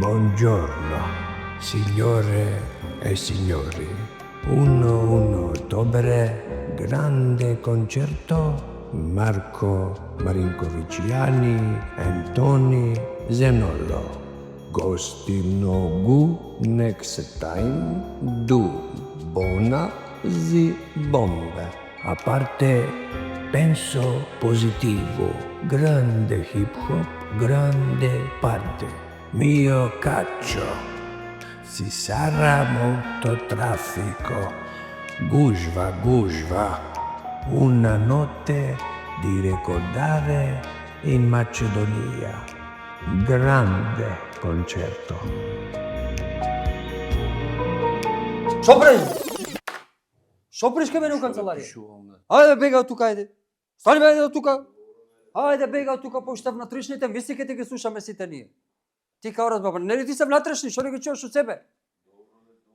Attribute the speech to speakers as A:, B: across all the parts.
A: Buongiorno, signore e signori. Uno ottobre, grande concerto, Marco Marinkoviciani, Antoni Zenolo. Gosti mnogu, next time, du bona zi bombe. A parte, penso positivo, grande hip hop, grande parte. Mio caccio, ci sarà molto traffico, gužva, una notte di ricordare in Macedonia. Grande concerto.
B: Шо пришка мене у канцеларија? Ајде бега од тука, ајде. Стани бе од тука. Ајде бега од тука, пошта внатрешните мисли ке ти ги слушаме сите ние. Ти као разбаба, нели ти се внатрешни, што не ги чуваш од себе?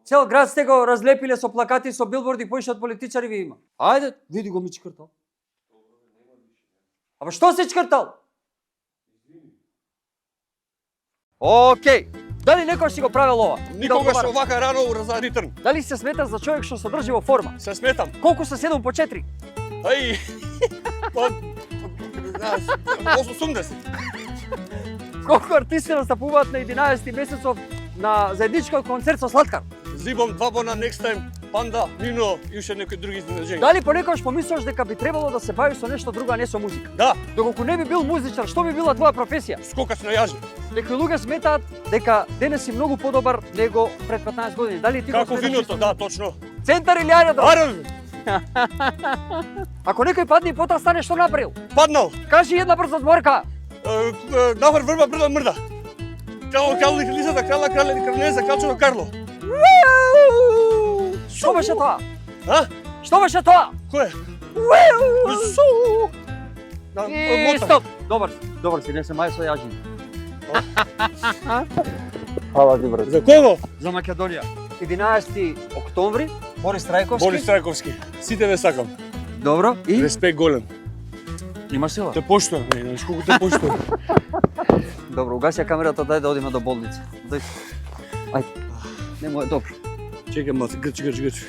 B: Цел град сте го разлепиле со плакати, со билборди, поише од политичари ви има. Ајде, види го ми чкртал. Ама што се чкртал? Океј. Дали некој си го правил ова?
C: Никогаш овака рано за ритърн.
B: Дали се сметаш за човек што се држи во форма?
C: Се сметам.
B: Колку се 7 по 4?
C: Ај. Па 80.
B: Колку артисти настапуваат на 11 месецов на заеднички концерт со Слаткар?
C: Зибом 2 бона next time, Панда, Нино и уште некои други изненажења.
B: Дали понекогаш помислуваш дека би требало да се бавиш со нешто друго, а не со музика?
C: Да,
B: Доколку не би бил музичар, што би била твоја професија?
C: скокач на јажи.
B: Некои луѓе сметаат дека денес си многу подобар него пред 15 години. Дали ти го
C: Како
B: сметаш
C: виното,
B: исто?
C: да, точно.
B: Центар или аеродром?
C: Аеродром,
B: Ако некој падне и потоа стане, што направил?
C: паднал.
B: Кажи една брза зборка.
C: Нафар врба брда мрда. Крал лисата, крала кралнеза, качено Карло.
B: Што беше тоа?
C: А?
B: Што беше тоа?
C: Кој?
B: И стоп. Добар си, не се мај со јажи. Фала ти брат.
C: За кого?
B: За Македонија. 11 октомври, Борис Трајковски.
C: Борис Трајковски. Сите ве сакам.
B: Добро. И
C: Респект голем.
B: имаш сила.
C: Те поштувам, не, знаеш колку те поштувам.
B: Добро, угаси ја камерата, дај да одиме до болница. Дај. Ајде. Нема е добро.
C: Чекай малце, грч.